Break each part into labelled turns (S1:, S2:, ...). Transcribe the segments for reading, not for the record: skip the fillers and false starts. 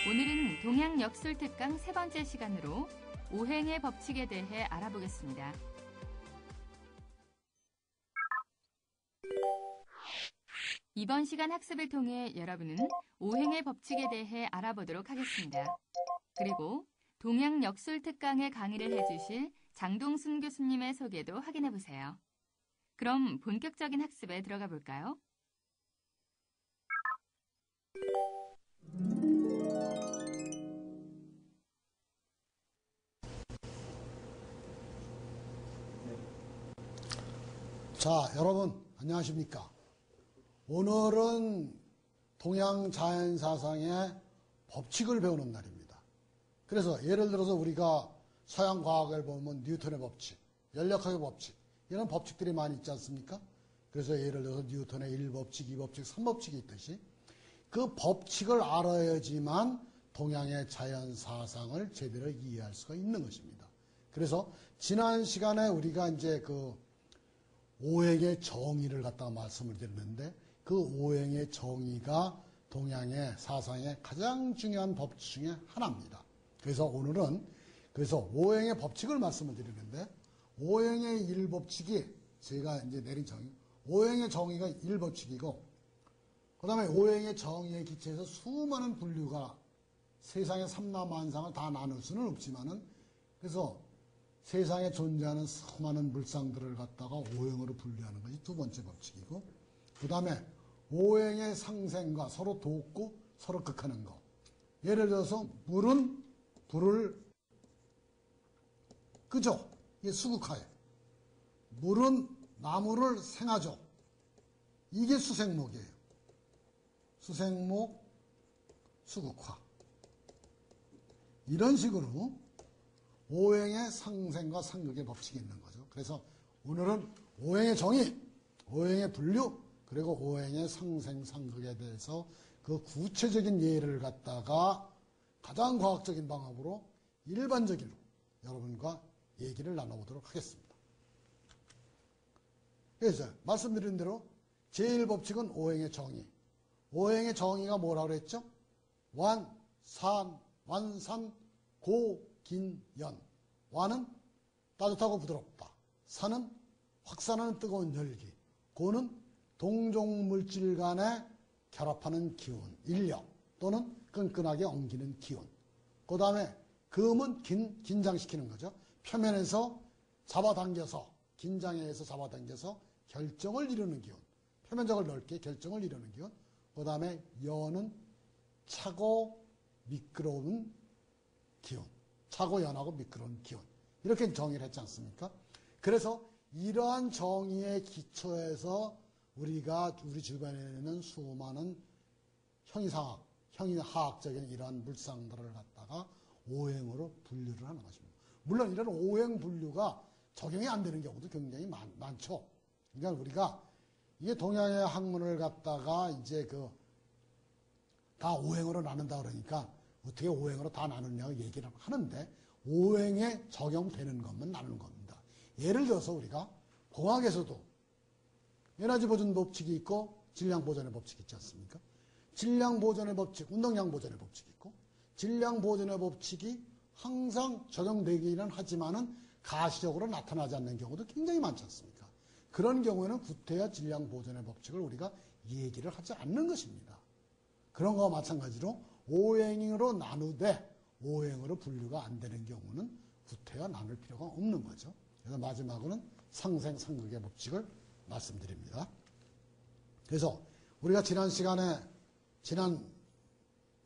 S1: 오늘은 동양역술특강 세 번째 시간으로 오행의 법칙에 대해 알아보겠습니다. 이번 시간 학습을 통해 여러분은 오행의 법칙에 대해 알아보도록 하겠습니다. 그리고 동양역술특강의 강의를 해주실 장동순 교수님의 소개도 확인해보세요. 그럼 본격적인 학습에 들어가 볼까요?
S2: 자, 여러분 안녕하십니까? 오늘은 동양자연사상의 법칙을 배우는 날입니다. 그래서 예를 들어서 우리가 서양 과학을 보면 뉴턴의 법칙, 열역학의 법칙, 이런 법칙들이 많이 있지 않습니까? 그래서 예를 들어서 뉴턴의 1법칙, 2법칙, 3법칙이 있듯이 그 법칙을 알아야지만 동양의 자연사상을 제대로 이해할 수가 있는 것입니다. 그래서 지난 시간에 우리가 이제 그 오행의 정의를 갖다가 말씀을 드렸는데 그 오행의 정의가 동양의 사상의 가장 중요한 법칙 중에 하나입니다. 그래서 오늘은 오행의 법칙을 말씀을 드리는데 오행의 1법칙이 제가 이제 내린 정의, 오행의 정의가 1법칙이고 그 다음에 오행의 정의에 기초해서 수많은 분류가 세상의 삼라만상을 다 나눌 수는 없지만은 그래서 세상에 존재하는 수많은 물상들을 갖다가 오행으로 분류하는 것이 두 번째 법칙이고 그 다음에 오행의 상생과 서로 돕고 서로 극하는 것. 예를 들어서 물은 불을 끄죠. 이게 수극화예요. 물은 나무를 생하죠. 이게 수생목이에요. 수생목, 수극화. 이런 식으로 오행의 상생과 상극의 법칙이 있는 거죠. 그래서 오늘은 오행의 정의, 오행의 분류, 그리고 오행의 상생, 상극에 대해서 그 구체적인 예를 갖다가 가장 과학적인 방법으로 일반적으로 여러분과 얘기를 나눠보도록 하겠습니다. 그래서 말씀드린 대로 제1법칙은 오행의 정의. 오행의 정의가 뭐라고 그랬죠? 완산, 고, 긴, 연. 완은 따뜻하고 부드럽다. 산은 확산하는 뜨거운 열기. 고는 동종 물질 간에 결합하는 기운, 인력 또는 끈끈하게 엉기는 기운. 그 다음에 금은 긴장시키는 거죠. 표면에서 잡아당겨서 긴장에 의해서 잡아당겨서 결정을 이루는 기운. 표면적으로 넓게 결정을 이루는 기운. 그 다음에 연은 차고 미끄러운 기운. 차고 연하고 미끄러운 기운. 이렇게 정의를 했지 않습니까? 그래서 이러한 정의에 기초해서 우리가 우리 주변에 있는 수많은 형이하학적인 이러한 물상들을 갖다가 오행으로 분류를 하는 것입니다. 물론 이런 오행 분류가 적용이 안 되는 경우도 굉장히 많죠. 그러니까 우리가 이게 동양의 학문을 갖다가 이제 다 오행으로 나눈다 그러니까 어떻게 오행으로 다 나누냐고 얘기를 하는데 오행에 적용되는 것만 나누는 겁니다. 예를 들어서 우리가 공학에서도 에너지 보존 법칙이 있고 질량 보존의 법칙이 있지 않습니까? 질량 보존의 법칙, 운동량 보존의 법칙이 있고 질량 보존의 법칙이 항상 적용되기는 하지만은 가시적으로 나타나지 않는 경우도 굉장히 많지 않습니까? 그런 경우에는 구태여 질량 보존의 법칙을 우리가 얘기를 하지 않는 것입니다. 그런 거와 마찬가지로 오행으로 나누되 오행으로 분류가 안 되는 경우는 구태여 나눌 필요가 없는 거죠. 그래서 마지막으로는 상생, 상극의 법칙을 말씀드립니다. 그래서 우리가 지난 시간에 지난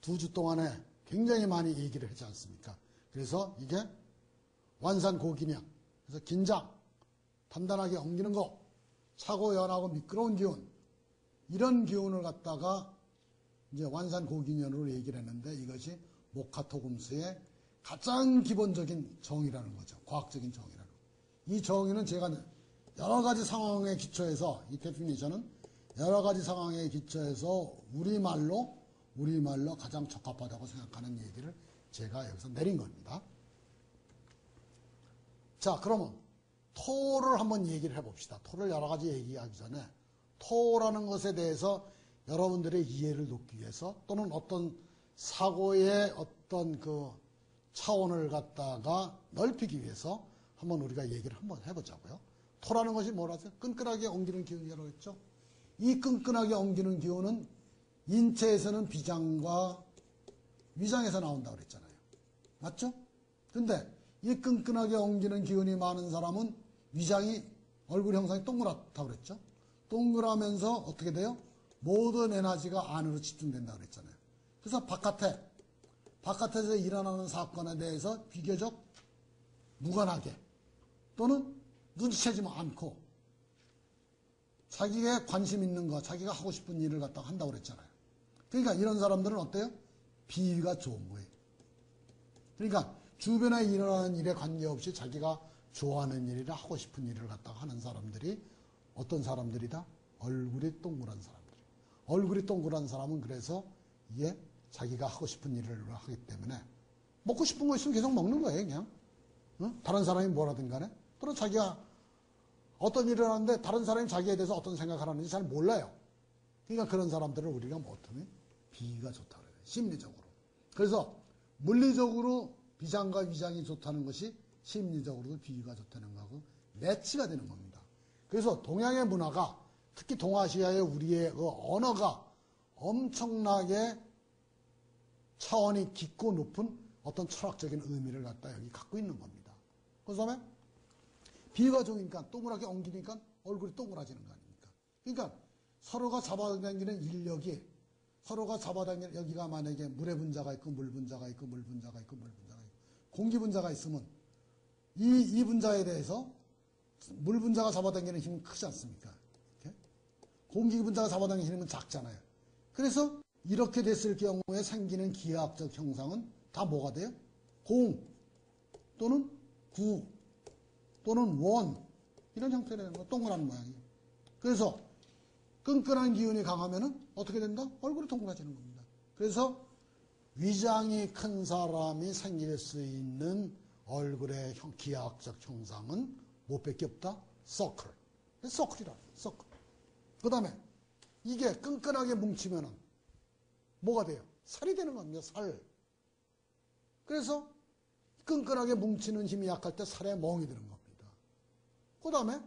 S2: 2주 동안에 굉장히 많이 얘기를 했지 않습니까? 그래서 이게 완산 고기량, 그래서 긴장, 단단하게 엉기는 거, 차고 연하고 미끄러운 기운, 이런 기운을 갖다가 이제 완산 고기년으로 얘기를 했는데 이것이 목화토금수의 가장 기본적인 정의라는 거죠. 과학적인 정의라는 거. 이 정의는 제가 여러 가지 상황에 기초해서 이 데피니션은 여러 가지 상황에 기초해서 우리말로 가장 적합하다고 생각하는 얘기를 제가 여기서 내린 겁니다. 자, 그러면 토를 한번 얘기를 해봅시다. 토를 여러 가지 얘기하기 전에 토라는 것에 대해서 여러분들의 이해를 돕기 위해서 또는 어떤 사고의 어떤 그 차원을 갖다가 넓히기 위해서 한번 우리가 얘기를 한번 해보자고요. 토라는 것이 뭐라서 끈끈하게 엉기는 기운이라고 했죠. 이 끈끈하게 엉기는 기운은 인체에서는 비장과 위장에서 나온다고 그랬잖아요. 맞죠? 근데 이 끈끈하게 엉기는 기운이 많은 사람은 위장이 얼굴 형상이 동그랗다고 그랬죠. 동그라면서 어떻게 돼요? 모든 에너지가 안으로 집중된다고 그랬잖아요. 그래서 바깥에서 일어나는 사건에 대해서 비교적 무관하게 또는 눈치채지 않고 자기가 관심 있는 거, 자기가 하고 싶은 일을 갖다가 한다고 그랬잖아요. 그러니까 이런 사람들은 어때요? 비위가 좋은 거예요. 그러니까 주변에 일어나는 일에 관계없이 자기가 좋아하는 일이나 하고 싶은 일을 갖다가 하는 사람들이 어떤 사람들이다? 얼굴이 동그란 사람들. 얼굴이 동그란 사람은 그래서 이게 자기가 하고 싶은 일을 하기 때문에 먹고 싶은 거 있으면 계속 먹는 거예요, 그냥. 응? 다른 사람이 뭐라든 간에. 또는 자기가 어떤 일을 하는데 다른 사람이 자기에 대해서 어떤 생각을 하는지 잘 몰라요. 그러니까 그런 사람들을 우리가 뭐하면 비위가 좋다고 그래요. 심리적으로. 그래서 물리적으로 비장과 위장이 좋다는 것이 심리적으로도 비위가 좋다는 거하고 매치가 되는 겁니다. 그래서 동양의 문화가 특히 동아시아의 우리의 그 언어가 엄청나게 차원이 깊고 높은 어떤 철학적인 의미를 갖다 여기 갖고 있는 겁니다. 그 다음에 비위가 좋으니까 동그랗게 엉기니까 얼굴이 동그라지는 거 아닙니까? 그러니까 서로가 잡아당기는 인력이 서로가 잡아당기는 여기가 만약에 물의 분자가 있고 물 분자가 있고 물 분자가 있고 물 분자가 있고 공기 분자가 있으면 이 분자에 대해서 물 분자가 잡아당기는 힘은 크지 않습니까? 이렇게? 공기 분자가 잡아당기는 힘은 작잖아요. 그래서 이렇게 됐을 경우에 생기는 기하학적 형상은 다 뭐가 돼요? 공 또는 구 또는 원 이런 형태가 되는 거 동그란 모양이. 그래서 끈끈한 기운이 강하면은 어떻게 된다? 얼굴이 동그라지는 겁니다. 그래서 위장이 큰 사람이 생길 수 있는 얼굴의 기하학적 형상은 뭐밖에 없다? 서클. 서클이라. 서클. 그 다음에 이게 끈끈하게 뭉치면은 뭐가 돼요? 살이 되는 겁니다. 살. 그래서 끈끈하게 뭉치는 힘이 약할 때 살에 멍이 드는 겁니다. 그 다음에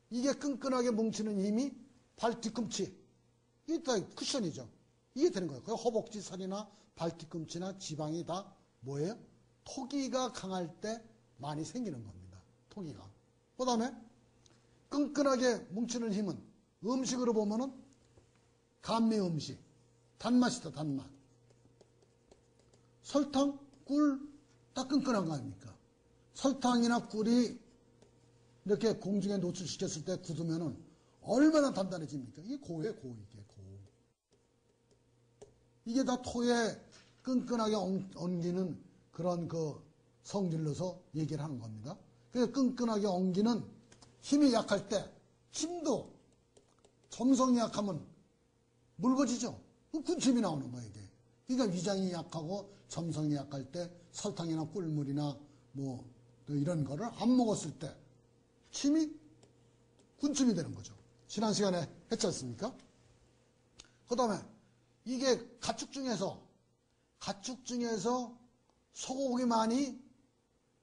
S2: 이게 끈끈하게 뭉치는 힘이 발 뒤꿈치. 이게 다 쿠션이죠. 이게 되는 거예요. 그 허벅지 살이나 발 뒤꿈치나 지방이 다 뭐예요? 토기가 강할 때 많이 생기는 겁니다. 토기가. 그 다음에 끈끈하게 뭉치는 힘은 음식으로 보면은 감미 음식. 단맛이다, 단맛. 설탕, 꿀, 다 끈끈한 거 아닙니까? 설탕이나 꿀이 이렇게 공중에 노출시켰을 때 굳으면은 얼마나 단단해집니까? 이게 고예요, 고, 이게 고. 이게 다 토에 끈끈하게 엉기는 그런 그 성질로서 얘기를 하는 겁니다. 그래서 끈끈하게 엉기는 힘이 약할 때 힘도 점성이 약하면 묽어지죠. 군침이 나오는 거예요, 이게. 그러니까 위장이 약하고 점성이 약할 때 설탕이나 꿀물이나 뭐 이런 거를 안 먹었을 때 침이 군침이 되는 거죠. 지난 시간에 했지 않습니까? 그 다음에 이게 가축 중에서 소고기 많이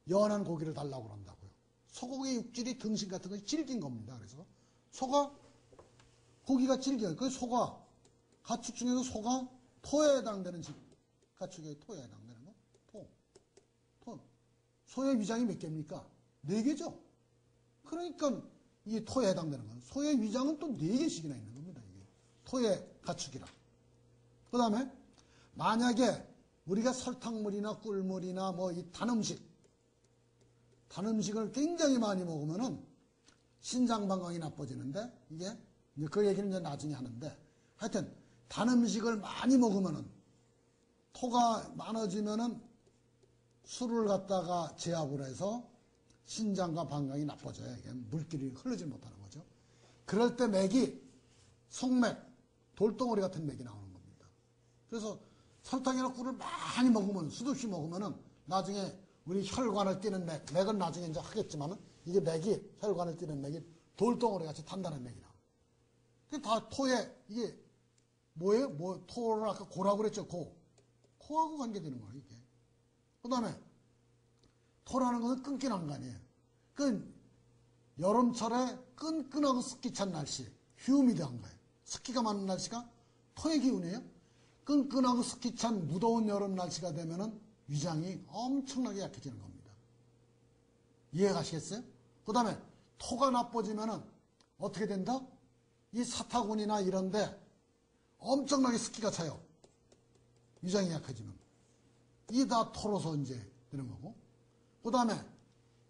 S2: 연한 고기를 달라고 그런다고요. 소고기 육질이 등심 같은 것이 질긴 겁니다. 그래서 소가 고기가 질겨요. 그 소가 가축 중에서 소가 토에 해당되는 가축의 토에 해당되는 거? 토. 소의 위장이 몇 개입니까? 4개죠. 그러니까 이게 토에 해당되는 거예요. 소의 위장은 또 4개씩이나 있는 겁니다. 이게 토의 가축이라. 그 다음에 만약에 우리가 설탕물이나 꿀물이나 뭐 이 단 음식을 굉장히 많이 먹으면은 신장 방광이 나빠지는데 이게 그 얘기는 이제 나중에 하는데 하여튼 단 음식을 많이 먹으면은 토가 많아지면은 술을 갖다가 제압을 해서 신장과 방광이 나빠져요. 이게 물길이 흐르지 못하는 거죠. 그럴 때 맥이 속맥, 돌덩어리 같은 맥이 나오는 겁니다. 그래서 설탕이나 꿀을 많이 먹으면, 수없이 먹으면은 나중에 우리 혈관을 띄는 맥은 나중에 이제 하겠지만은 이게 맥이 혈관을 띄는 맥이 돌덩어리 같이 단단한 맥이 나와요. 그래서 혈관을 띄는 맥이 나와요. 그래서 혈관을 띄는 맥이 나와요. 그래서 그 다 토에, 이게 뭐예요? 토를 아까 고라고 그랬죠, 고. 코하고 관계되는 거예요, 이게. 그 다음에, 토라는 것은 끈끈한 공간이에요. 그, 여름철에 끈끈하고 습기 찬 날씨, 휴미드한 거예요. 습기가 많은 날씨가 토의 기운이에요. 끈끈하고 습기 찬 무더운 여름 날씨가 되면은 위장이 엄청나게 약해지는 겁니다. 이해가시겠어요? 그 다음에, 토가 나빠지면은 어떻게 된다? 이 사타구니나 이런데 엄청나게 습기가 차요. 위장이 약해지면. 이게 다 토로서 이제 되는 거고. 그 다음에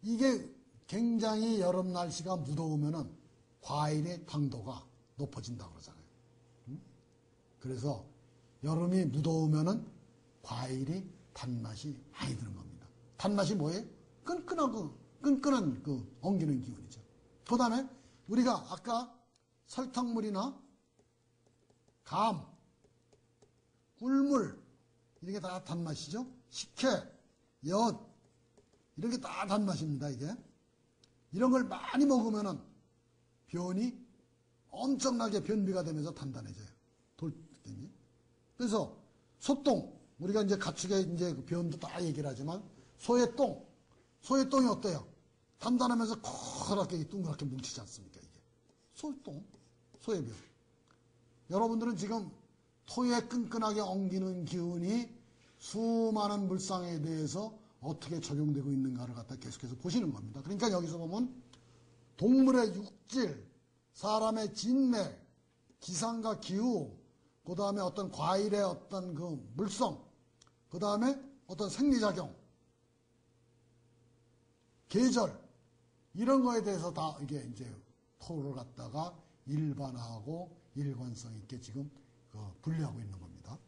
S2: 이게 굉장히 여름 날씨가 무더우면은 과일의 당도가 높아진다고 그러잖아요. 그래서 여름이 무더우면은 과일이 단맛이 많이 드는 겁니다. 단맛이 뭐예요? 끈끈한 그 엉기는 기운이죠. 그 다음에 우리가 아까 설탕물이나 감, 꿀물 이런 게 다 단맛이죠. 식혜, 엿 이런 게 다 단맛입니다. 이게 이런 걸 많이 먹으면은 변이 엄청나게 변비가 되면서 단단해져요. 돌느낌이. 그래서 소똥 우리가 이제 가축의 이제 변도 다 얘기를 하지만 소의 똥이 어때요? 단단하면서 커렇게 둥그랗게 뭉치지 않습니까? 이게 소똥, 소의 변. 여러분들은 지금 토에 끈끈하게 엉기는 기운이 수많은 물상에 대해서 어떻게 적용되고 있는가를 갖다 계속해서 보시는 겁니다. 그러니까 여기서 보면 동물의 육질, 사람의 진맥, 기상과 기후, 그 다음에 어떤 과일의 어떤 그 물성, 그 다음에 어떤 생리작용, 계절, 이런 거에 대해서 다 이게 이제 토를 갖다가 일반화하고 일관성 있게 지금 분류하고 있는 겁니다.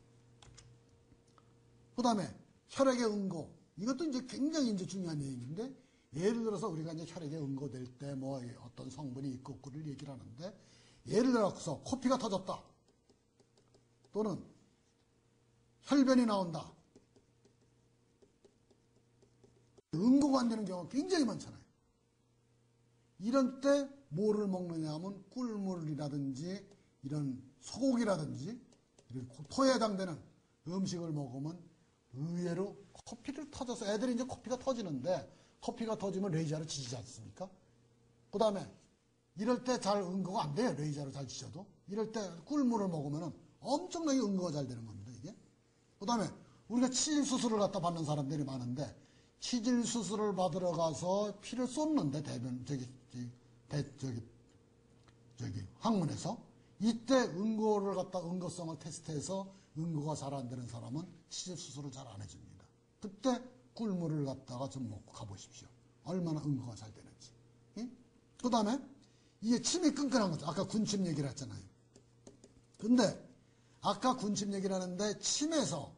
S2: 그 다음에 혈액의 응고, 이것도 이제 굉장히 이제 중요한 얘기인데, 예를 들어서 우리가 이제 혈액에 응고될 때 뭐 어떤 성분이 있고 없고를 얘기를 하는데, 예를 들어서 코피가 터졌다. 또는 혈변이 나온다. 응고가 안 되는 경우가 굉장히 많잖아요. 이런 때 뭐를 먹느냐 하면 꿀물이라든지 이런 소고기라든지 토에 해당되는 음식을 먹으면 의외로 코피를 터져서 애들이 이제 코피가 터지는데 코피가 터지면 레이저로 지지지 않습니까? 그 다음에 이럴 때 잘 응고가 안 돼요. 레이저로 잘 지져도. 이럴 때 꿀물을 먹으면 엄청나게 응고가 잘 되는 겁니다. 이게. 그 다음에 우리가 치질 수술을 갖다 받는 사람들이 많은데 치질 수술을 받으러 가서 피를 쏟는데 항문에서 이때 응고를 갖다 응고성을 테스트해서 응고가 잘 안 되는 사람은 치질 수술을 잘 안 해줍니다. 그때 꿀물을 갖다가 좀 먹고 가보십시오. 얼마나 응고가 잘 되는지. 그 다음에 이게 침이 끈끈한 거죠. 아까 군침 얘기를 했잖아요. 근데 아까 군침 얘기를 하는데 침에서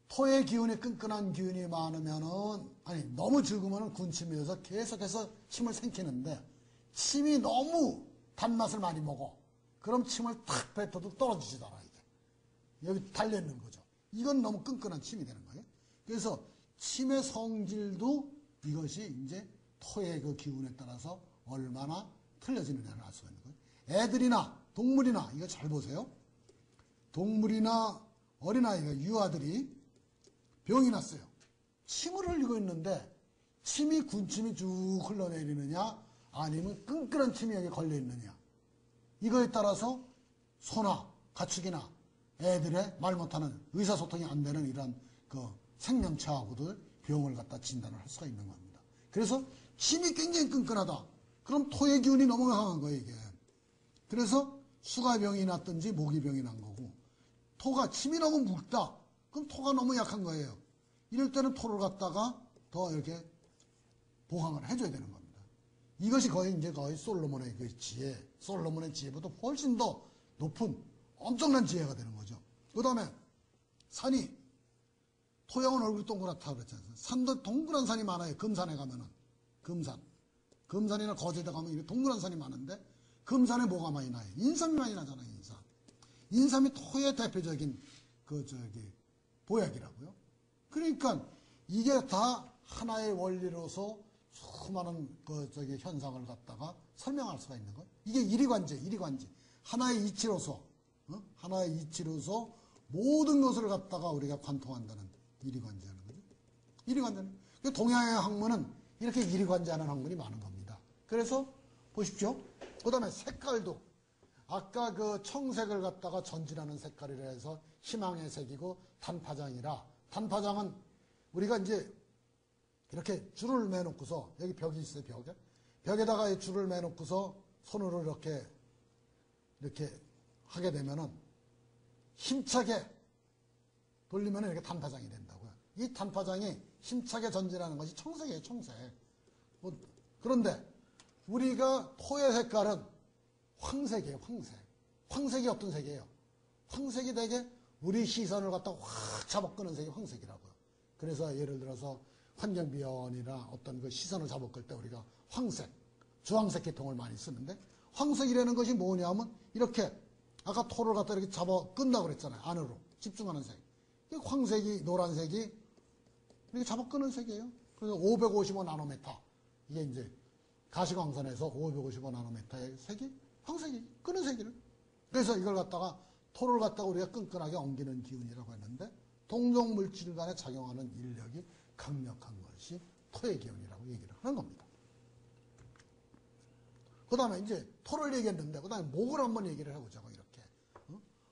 S2: 토의 기운이 끈끈한 기운이 많으면은 너무 적으면은 군침이어서 계속해서 침을 삼키는데 침이 너무 단맛을 많이 먹어. 그럼 침을 탁 뱉어도 떨어지지도 않아 이게. 여기 달려있는 거죠. 이건 너무 끈끈한 침이 되는 거예요. 그래서 침의 성질도 이것이 이제 토의 그 기운에 따라서 얼마나 틀려지느냐를 알 수가 있는 거예요. 애들이나 동물이나 이거 잘 보세요. 동물이나 어린아이가 유아들이 병이 났어요. 침을 흘리고 있는데 침이 군침이 쭉 흘러내리느냐 아니면 끈끈한 침이 여기 걸려있느냐 이거에 따라서 소나 가축이나 애들의 말 못하는 의사소통이 안 되는 이런 그 생명체하고도 병을 갖다 진단을 할 수가 있는 겁니다. 그래서 침이 굉장히 끈끈하다. 그럼 토의 기운이 너무 강한 거예요 이게. 그래서 수가병이 났든지 모기병이 난 거고 토가 침이 너무 묽다. 그럼 토가 너무 약한 거예요. 이럴 때는 토를 갖다가 더 이렇게 보강을 해줘야 되는 겁니다. 이것이 거의 솔로몬의 그 지혜, 솔로몬의 지혜보다 훨씬 더 높은 엄청난 지혜가 되는 거죠. 그 다음에 산이 토양은 얼굴이 동그랗다 그랬잖아요. 산도 동그란 산이 많아요. 금산에 가면은 금산이나 거제도 가면 이렇게 동그란 산이 많은데 금산에 뭐가 많이 나요? 인삼이 많이 나잖아요. 인삼이 토의 대표적인 보약이라고요. 그러니까 이게 다 하나의 원리로서 수많은 현상을 갖다가 설명할 수가 있는 거예요. 이게 이리관제. 하나의 이치로서, 하나의 이치로서 모든 것을 갖다가 우리가 관통한다는 이리관지하는 거죠. 이리관지하는. 동양의 학문은 이렇게 이리관지하는 학문이 많은 겁니다. 그래서 보십시오. 그 다음에 색깔도 아까 그 청색을 갖다가 전진하는 색깔이라 해서 희망의 색이고 단파장이라, 단파장은 우리가 이제 이렇게 줄을 매놓고서, 여기 벽이 있어요, 벽에. 벽에다가 줄을 매놓고서 손으로 이렇게 하게 되면은 힘차게 돌리면 이렇게 단파장이 된다고요. 이 단파장이 힘차게 전진하는 것이 청색이에요, 청색. 그런데 우리가 토의 색깔은 황색이에요, 황색. 황색이 어떤 색이에요? 황색이 되게 우리 시선을 갖다 확 잡아끄는 색이 황색이라고요. 그래서 예를 들어서 환경비원이나 어떤 그 시선을 잡아끌 때 우리가 황색, 주황색 계통을 많이 쓰는데, 황색이라는 것이 뭐냐면 이렇게 아까 토를 갖다 이렇게 잡아끈다고 그랬잖아요. 안으로 집중하는 색. 황색이, 노란색이 이렇게 잡아끄는 색이에요. 그래서 555 나노메타, 이게 이제 가시광선에서 555 나노메타의 색이 황색이 끄는 색이를. 그래서 이걸 갖다가 토를 갖다가 우리가 끈끈하게 엉기는 기운이라고 했는데, 동종 물질 간에 작용하는 인력이 강력한 것이 토의 기운이라고 얘기를 하는 겁니다. 그 다음에 이제 토를 얘기했는데, 그 다음에 목을 한번 얘기를 해보자고, 이렇게.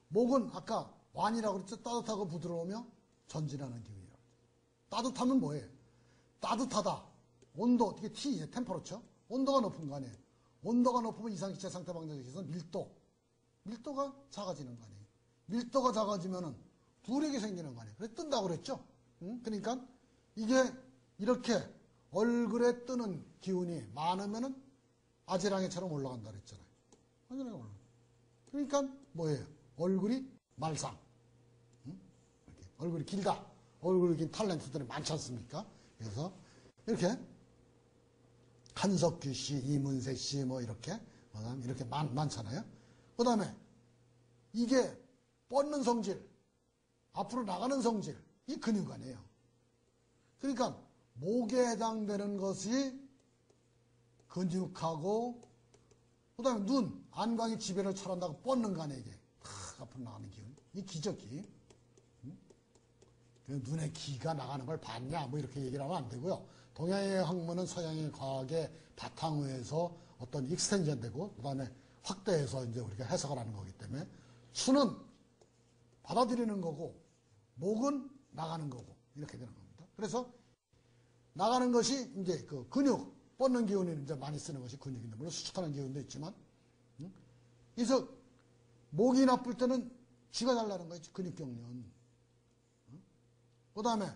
S2: 목은 아까 완이라고 그랬죠? 따뜻하고 부드러우며 전진하는 기운이라고. 따뜻하면 뭐예요? 따뜻하다. 온도, 이게 T, 템퍼러처. 온도가 높은 거 아니에요. 온도가 높으면 이상기체 상태 방정식에서 밀도가 작아지는 거 아니에요. 밀도가 작아지면은 불액이 생기는 거 아니에요. 그래서 뜬다고 그랬죠? 그러니까 이게 이렇게 얼굴에 뜨는 기운이 많으면은 아지랑이처럼 올라간다 그랬잖아요. 아지랑이 올라가. 그러니까 뭐예요? 얼굴이 말상. 이렇게 얼굴이 길다. 얼굴이 긴 탤런트들이 많지 않습니까? 그래서 이렇게 한석규 씨, 이문세 씨 뭐 이렇게 많잖아요. 그 다음에 이게 뻗는 성질, 앞으로 나가는 성질, 이 근육 아니에요. 그러니까 목에 해당되는 것이 근육하고, 그 다음에 눈, 안광이 지배를 철한다고 뻗는 거 아니에요, 이게. 탁 앞으로 나가는 기운. 이 기저귀. 눈에 기가 나가는 걸 봤냐, 뭐 이렇게 얘기를 하면 안 되고요. 동양의 학문은 서양의 과학의 바탕에서 어떤 익스텐션 되고, 그 다음에 확대해서 이제 우리가 해석을 하는 거기 때문에, 수는 받아들이는 거고, 목은 나가는 거고, 이렇게 되는 겁니다. 그래서 나가는 것이 이제 그 근육, 뻗는 기운이 이제 많이 쓰는 것이 근육인데, 물론 수축하는 기운도 있지만, 그래서 목이 나쁠 때는 쥐가 잘 나는 거예요, 근육경련. 그 다음에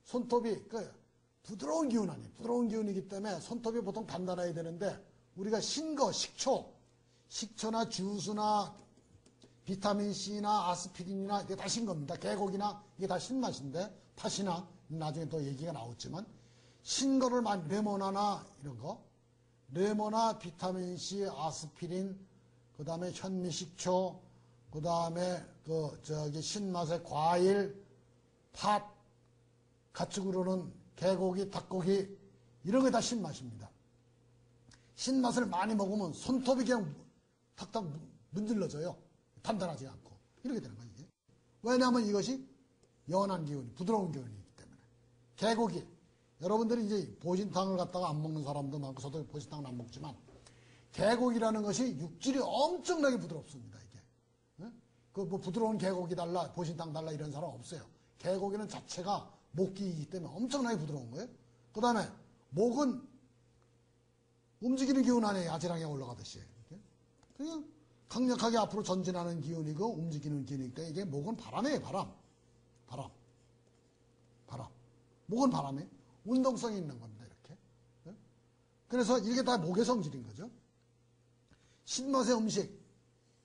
S2: 손톱이 그 부드러운 기운 아니에요. 부드러운 기운이기 때문에 손톱이 보통 단단해야 되는데, 우리가 신거, 식초나 주스나 비타민C나 아스피린이나 이게 다 신겁니다. 계곡이나 이게 다 신맛인데, 팥이나 나중에 또 얘기가 나오지만, 신거를 많이, 레모나나 이런 거, 레모나, 비타민C, 아스피린, 그 다음에 현미식초, 그 다음에 신맛의 과일, 팥, 가축으로는 개고기, 닭고기, 이런 게 다 신맛입니다. 신맛을 많이 먹으면 손톱이 그냥 탁탁 문질러져요. 단단하지 않고. 이렇게 되는 거예요, 이게. 왜냐하면 이것이 연한 기운이, 부드러운 기운이기 때문에. 개고기. 여러분들이 이제 보신탕을 갖다가 안 먹는 사람도 많고, 저도 보신탕은 안 먹지만, 개고기라는 것이 육질이 엄청나게 부드럽습니다, 이게. 뭐 부드러운 개고기 달라, 보신탕 달라 이런 사람 없어요. 개고기는 자체가 목기이기 때문에 엄청나게 부드러운 거예요. 그 다음에 목은 움직이는 기운 아니에요. 아지랑에 올라가듯이. 그냥 강력하게 앞으로 전진하는 기운이고 움직이는 기운이기 때문에 이게 목은 바람이에요. 바람. 목은 바람에 운동성이 있는 겁니다. 이렇게. 그래서 이게 다 목의 성질인 거죠. 신맛의 음식.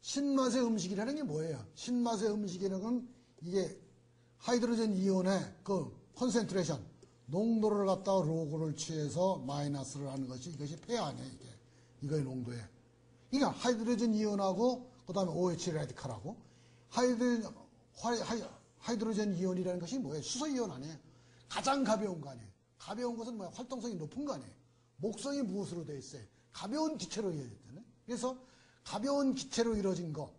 S2: 신맛의 음식이라는 게 뭐예요? 신맛의 음식이라는 건 이게 하이드로젠 이온의 그 컨센트레이션, 농도를 갖다가 로그를 취해서 마이너스를 하는 것이, 이것이 폐 아니에요, 이게. 이거의 농도에. 그러니까 하이드로젠 이온하고, 그 다음에 OH 레디칼하고, 하이드로젠 이온이라는 것이 뭐예요? 수소 이온 아니에요? 가장 가벼운 거 아니에요? 가벼운 것은 뭐야? 활동성이 높은 거 아니에요? 목성이 무엇으로 되어 있어요? 가벼운 기체로 되어 있잖아요. 그래서 가벼운 기체로 이루어진 거,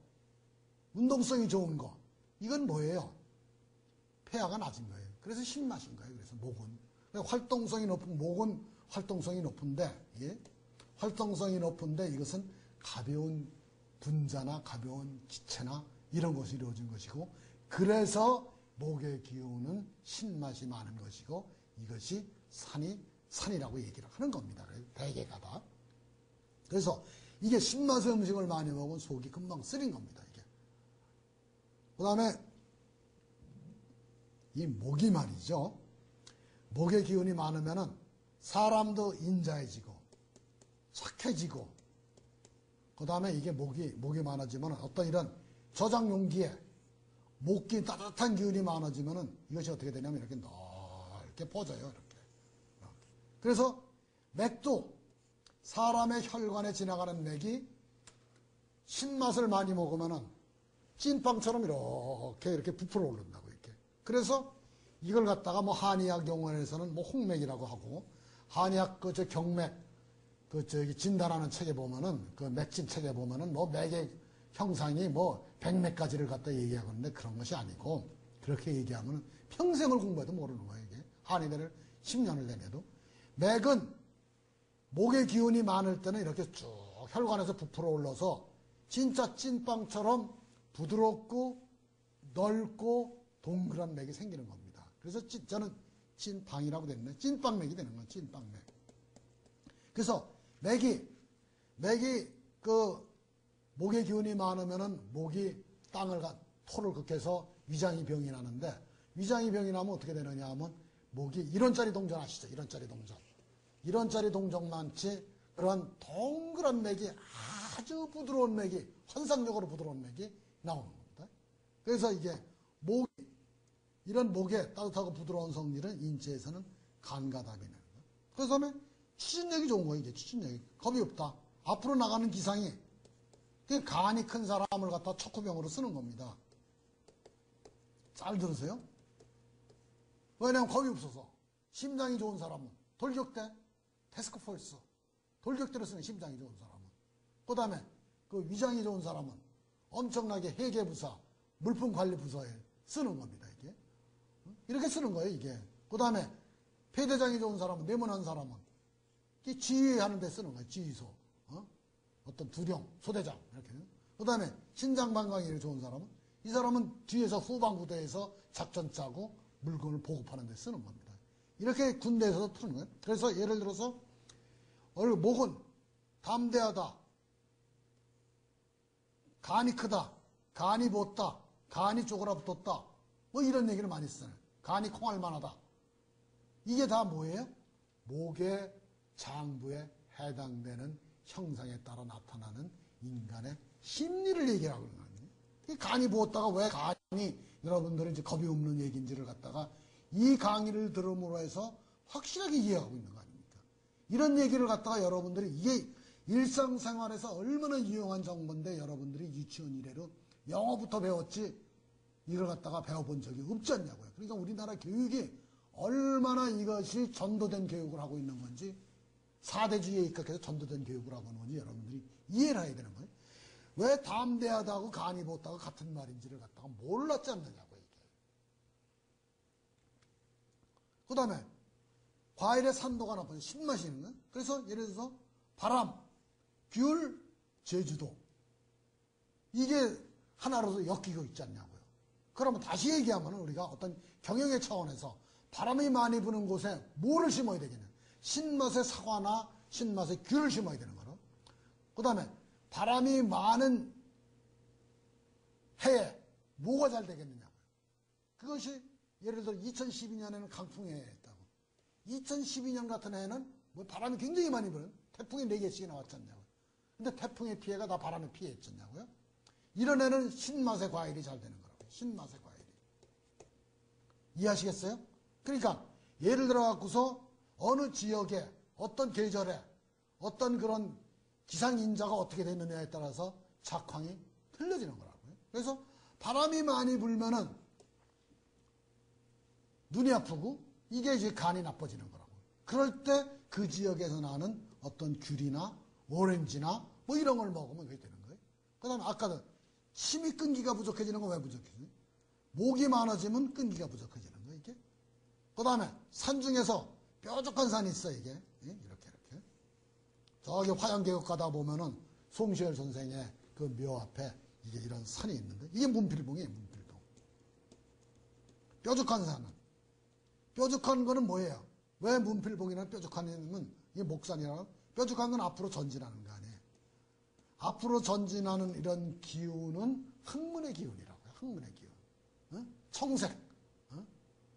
S2: 운동성이 좋은 거, 이건 뭐예요? 폐하가 낮은 거예요. 그래서 신맛인 거예요. 그래서 목은. 활동성이 높은, 목은 활동성이 높은데, 예? 활동성이 높은데 이것은 가벼운 분자나 가벼운 기체나 이런 것이 이루어진 것이고, 그래서 목의 기운은 신맛이 많은 것이고, 이것이 산이라고 얘기를 하는 겁니다. 대개가 다. 그래서 이게 신맛의 음식을 많이 먹으면 속이 금방 쓰린 겁니다. 이게. 그 다음에 이 목이 말이죠. 목의 기운이 많으면은 사람도 인자해지고 착해지고, 그 다음에 이게 목이 많아지면 어떤 이런 저장 용기에 목기 따뜻한 기운이 많아지면은 이것이 어떻게 되냐면 이렇게 넓게 퍼져요. 이렇게. 그래서 맥도 사람의 혈관에 지나가는 맥이 신맛을 많이 먹으면은 찐빵처럼 이렇게 부풀어 오른다고 이렇게. 그래서 이걸 갖다가 뭐 한의학 용어에서는 뭐 홍맥이라고 하고, 한의학 저 경맥 저기 진단하는 책에 보면은 그 맥진 책에 보면은 뭐 맥의 형상이 뭐 100맥까지를 갖다 얘기하는데 그런 것이 아니고, 그렇게 얘기하면 평생을 공부해도 모르는 거예요. 이게 한의대를 10년을 다녀도. 맥은 목의 기운이 많을 때는 이렇게 쭉 혈관에서 부풀어 올라서 진짜 찐빵처럼 부드럽고 넓고 동그란 맥이 생기는 겁니다. 그래서 저는 찐빵이라고 됐네. 찐빵맥이 되는 거예요. 찐빵맥. 그래서 맥이 그 목의 기운이 많으면은 목이 토를 극해서 위장이 병이 나는데, 위장이 병이 나면 어떻게 되느냐 하면 목이 이런짜리 동전 아시죠? 이런짜리 동전만치 그런 동그란 맥이, 아주 부드러운 맥이, 환상적으로 부드러운 맥이 나오는 겁니다. 그래서 이게 이런 목의 따뜻하고 부드러운 성질은 인체에서는 간과답이 나는 거예요. 그 다음에 추진력이 좋은 거예요. 이게 추진력이. 겁이 없다. 앞으로 나가는 기상이. 간이 큰 사람을 갖다 척후병으로 쓰는 겁니다. 잘 들으세요? 왜냐하면 겁이 없어서. 심장이 좋은 사람은 돌격대, 태스크포스, 돌격대로 쓰는 심장이 좋은 사람은. 그 다음에 그 위장이 좋은 사람은 엄청나게 회계부사, 물품관리부서에 쓰는 겁니다. 이게. 이렇게 쓰는 거예요. 이게. 그 다음에 폐대장이 좋은 사람은, 내문한 사람은 지휘하는 데 쓰는 거예요. 지휘소. 어떤 두령, 소대장 이렇게. 그 다음에 신장방광이 좋은 사람은, 이 사람은 뒤에서 후방부대에서 작전 짜고 물건을 보급하는 데 쓰는 겁니다. 이렇게 군대에서도 푸는 거예요. 그래서 예를 들어서 목은 담대하다, 간이 크다, 간이 봇다, 간이 쪼그라붙었다, 뭐 이런 얘기를 많이 써요. 간이 콩알만하다. 이게 다 뭐예요? 목의 장부에 해당되는 형상에 따라 나타나는 인간의 심리를 얘기하고 있는 거예요. 간이 부었다가 왜 간이 여러분들은 이제 겁이 없는 얘기인지를 갖다가 이 강의를 들음으로 해서 확실하게 이해하고 있는 거 아닙니까? 이런 얘기를 갖다가 여러분들이 이게 일상생활에서 얼마나 유용한 정보인데 여러분들이 유치원 이래로 영어부터 배웠지 이걸 갖다가 배워본 적이 없지 않냐고요. 그러니까 우리나라 교육이 얼마나 이것이 전도된 교육을 하고 있는 건지, 4대주의에 입각해서 전도된 교육을 하고 있는 건지 여러분들이 이해를 해야 되는 거예요. 왜 담대하다고 간이 붙다고 같은 말인지를 갖다가 몰랐지 않느냐고 이게. 그 다음에 과일의 산도가 높은 신맛이 있는 거예요. 그래서 예를 들어서 바람, 귤, 제주도 이게 하나로서 엮이고 있지 않냐고요. 그러면 다시 얘기하면 우리가 어떤 경영의 차원에서 바람이 많이 부는 곳에 뭐를 심어야 되겠냐. 신맛의 사과나 신맛의 귤을 심어야 되는 거로. 그 다음에 바람이 많은 해에 뭐가 잘 되겠느냐고요. 그것이 예를 들어 2012년에는 강풍해 했다고. 2012년 같은 해에는 뭐 바람이 굉장히 많이 불어요. 태풍이 4개씩이 나왔잖냐고요. 근데 태풍의 피해가 다 바람의 피해였잖냐고요. 이런 애는 신맛의 과일이 잘 되는 거라고요. 신맛의 과일이. 이해하시겠어요? 그러니까 예를 들어 갖고서 어느 지역에 어떤 계절에 어떤 그런 기상인자가 어떻게 되느냐에 따라서 작황이 틀려지는 거라고요. 그래서 바람이 많이 불면은 눈이 아프고 이게 이제 간이 나빠지는 거라고. 그럴 때 그 지역에서 나는 어떤 귤이나 오렌지나 뭐 이런 걸 먹으면 그게 되는 거예요. 그 다음에 아까도 침이 끈기가 부족해지는 건 왜 부족해지니? 목이 많아지면 끈기가 부족해지는 거야, 이게. 그 다음에 산 중에서 뾰족한 산이 있어, 이게. 이렇게. 저기 화양계곡 가다 보면은 송시열 선생의 그 묘 앞에 이게 이런 산이 있는데, 이게 문필봉이에요, 문필봉. 뾰족한 산은. 뾰족한 거는 뭐예요? 왜 문필봉이나 뾰족하냐면, 이게 목산이라고, 뾰족한 건 앞으로 전진하는 거 아니에요. 앞으로 전진하는 이런 기운은 학문의 기운이라고요. 학문의 기운. 청색.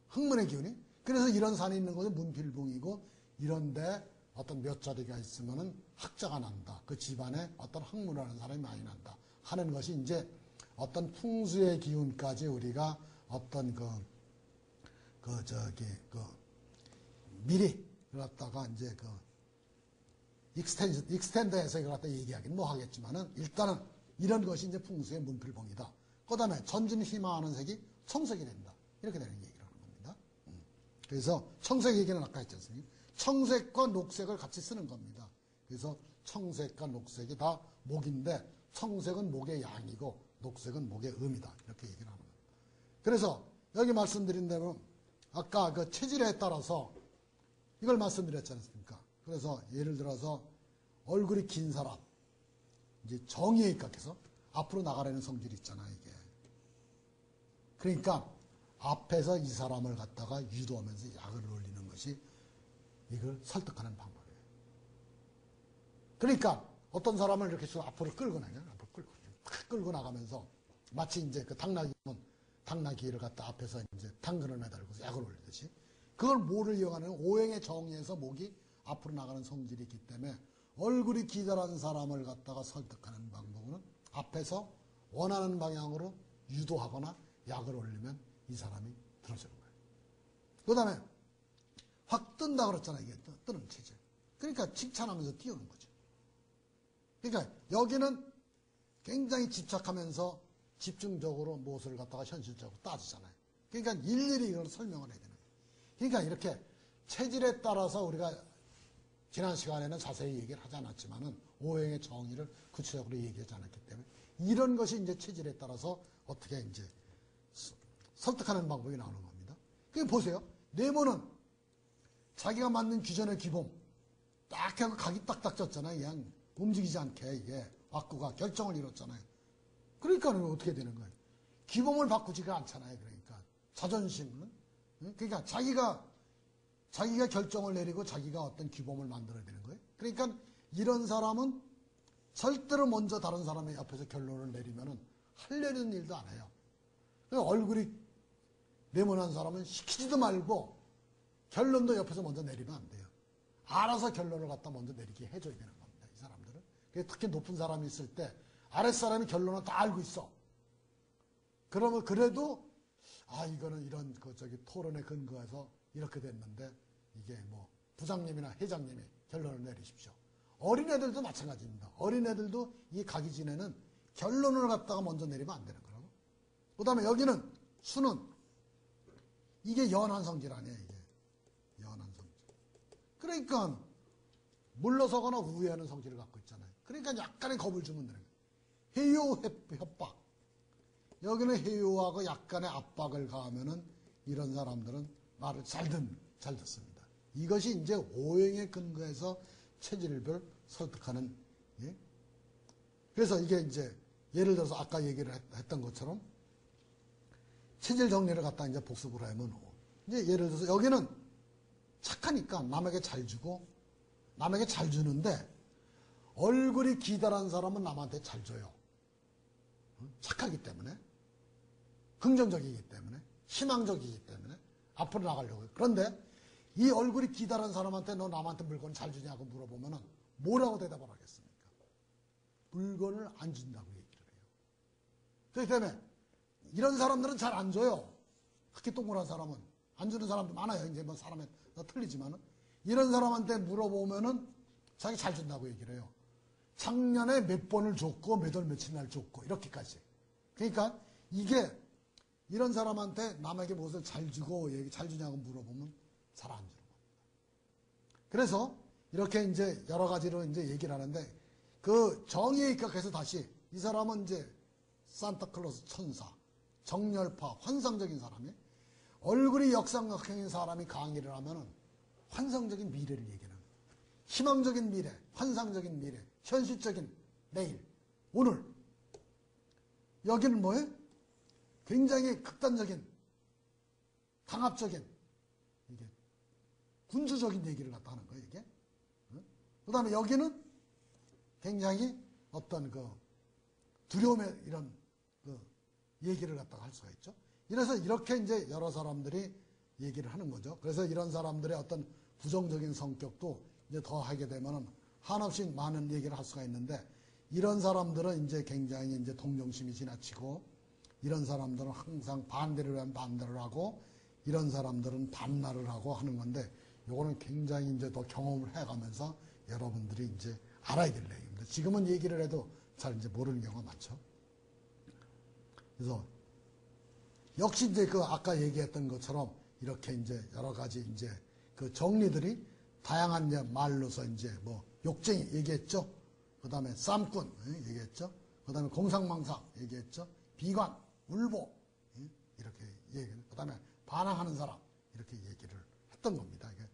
S2: 학문의 기운이. 그래서 이런 산이 있는 것은 문필봉이고, 이런데 어떤 몇 자리가 있으면은 학자가 난다. 그 집안에 어떤 학문을 하는 사람이 많이 난다. 하는 것이 이제 어떤 풍수의 기운까지 우리가 어떤 미리 그랬다가 이제 익스텐드해서 이걸 갖다 얘기하기는 뭐 하겠지만은 일단은 이런 것이 이제 풍수의 문필봉이다. 그 다음에 전진 희망하는 색이 청색이 된다. 이렇게 되는 얘기를 하는 겁니다. 그래서 청색 얘기는 아까 했지 않습니까? 청색과 녹색을 같이 쓰는 겁니다. 그래서 청색과 녹색이 다 목인데 청색은 목의 양이고 녹색은 목의 음이다. 이렇게 얘기를 하는 겁니다. 그래서 여기 말씀드린 대로 아까 그 체질에 따라서 이걸 말씀드렸지 않습니까? 그래서 예를 들어서 얼굴이 긴 사람, 이제 정의에 입각해서 앞으로 나가려는 성질이 있잖아요, 이게. 그러니까 앞에서 이 사람을 갖다가 유도하면서 약을 올리는 것이 이걸 설득하는 방법이에요. 그러니까 어떤 사람을 이렇게 앞으로 끌고 나가요. 앞으로 끌고 나가면서 마치 이제 그 당나귀를 갖다 앞에서 이제 당근을 매달고 약을 올리듯이 그걸 뭐를 이용하는 오행의 정의에서 목이 앞으로 나가는 성질이 있기 때문에 얼굴이 기다란 사람을 갖다가 설득하는 방법은 앞에서 원하는 방향으로 유도하거나 약을 올리면 이 사람이 들어주는 거예요. 그 다음에 확 뜬다 그랬잖아요. 이게 뜨는 체질. 그러니까 칭찬하면서 띄우는 거죠. 그러니까 여기는 굉장히 집착하면서 집중적으로 무엇을 갖다가 현실적으로 따지잖아요. 그러니까 일일이 이걸 설명을 해야 되는 거예요. 그러니까 이렇게 체질에 따라서 우리가 지난 시간에는 자세히 얘기를 하지 않았지만은 오행의 정의를 구체적으로 얘기하지 않았기 때문에 이런 것이 이제 체질에 따라서 어떻게 이제 설득하는 방법이 나오는 겁니다. 그게 보세요. 네모는 자기가 만든 규전의 기본 딱 하고 각이 딱딱 졌잖아요. 그냥 움직이지 않게 이게 왁구가 결정을 이뤘잖아요. 그러니까 어떻게 되는 거예요? 기본을 바꾸지가 않잖아요. 그러니까 자존심은 그러니까 자기가 결정을 내리고 자기가 어떤 규범을 만들어야 되는 거예요. 그러니까 이런 사람은 절대로 먼저 다른 사람의 앞에서 결론을 내리면은 하려는 일도 안 해요. 얼굴이 네모난 사람은 시키지도 말고 결론도 옆에서 먼저 내리면 안 돼요. 알아서 결론을 갖다 먼저 내리게 해줘야 되는 겁니다. 이 사람들은. 특히 높은 사람이 있을 때 아랫사람이 결론을 다 알고 있어. 그러면 그래도 이거는 이런 토론에 근거해서 이렇게 됐는데 이게 뭐 부장님이나 회장님이 결론을 내리십시오. 어린애들도 마찬가지입니다. 어린애들도 이 가기 전에는 결론을 갖다가 먼저 내리면 안 되는 거라고. 그 다음에 여기는 수는 이게 연한 성질 아니에요. 이게 연한 성질. 그러니까 물러서거나 우회하는 성질을 갖고 있잖아요. 그러니까 약간의 겁을 주면 되는 거예요. 해요, 협박. 여기는 해요하고 약간의 압박을 가하면은 이런 사람들은 말을 잘 듣습니다. 이것이 이제 오행에 근거해서 체질별 설득하는, 예? 그래서 이게 이제 예를 들어서 아까 얘기를 했던 것처럼 체질 정리를 갖다 이제 복습을 하면 이제 예를 들어서 여기는 착하니까 남에게 잘 주고 남에게 잘 주는데 얼굴이 기다란 사람은 남한테 잘 줘요. 착하기 때문에 긍정적이기 때문에 희망적이기 때문에 앞으로 나가려고. 그런데 이 얼굴이 기다란 사람한테 너 남한테 물건 잘 주냐고 물어보면은 뭐라고 대답을 하겠습니까? 물건을 안 준다고 얘기를 해요. 그렇기 때문에 이런 사람들은 잘 안 줘요. 특히 동그란 사람은 안 주는 사람도 많아요. 이제 뭐 사람에 틀리지만은 이런 사람한테 물어보면은 자기 잘 준다고 얘기를 해요. 작년에 몇 번을 줬고 몇 월 며칠 날 줬고 이렇게까지. 그러니까 이게 이런 사람한테 남에게 무엇을 잘 주고 잘 주냐고 물어보면 잘 안 주는 겁니다. 그래서 이렇게 이제 여러 가지로 이제 얘기를 하는데 그 정의에 입각해서 다시 이 사람은 이제 산타클로스 천사, 정열파, 환상적인 사람이 얼굴이 역삼각형인 사람이 강의를 하면은 환상적인 미래를 얘기하는 거예요. 희망적인 미래, 환상적인 미래, 현실적인 내일, 오늘. 여기는 뭐예요? 굉장히 극단적인, 강압적인, 이게 군주적인 얘기를 갖다 하는 거예요, 이게. 그 다음에 여기는 굉장히 어떤 그 두려움의 이런 그 얘기를 갖다가 할 수가 있죠. 이래서 이렇게 이제 여러 사람들이 얘기를 하는 거죠. 그래서 이런 사람들의 어떤 부정적인 성격도 이제 더 하게 되면은 한없이 많은 얘기를 할 수가 있는데, 이런 사람들은 이제 굉장히 이제 동정심이 지나치고, 이런 사람들은 항상 반대를 하면 반대를 하고, 이런 사람들은 반말을 하고 하는 건데, 요거는 굉장히 이제 더 경험을 해가면서 여러분들이 이제 알아야 될 내용입니다. 지금은 얘기를 해도 잘 이제 모르는 경우가 많죠. 그래서 역시 이제 그 아까 얘기했던 것처럼 이렇게 이제 여러 가지 이제 그 정리들이 다양한 이제 말로서 이제 뭐 욕쟁이 얘기했죠. 그 다음에 쌈꾼 얘기했죠. 그 다음에 공상망상 얘기했죠. 비관, 울보 이렇게 얘기. 그 다음에 반항하는 사람 이렇게 얘기를 했던 겁니다. 이게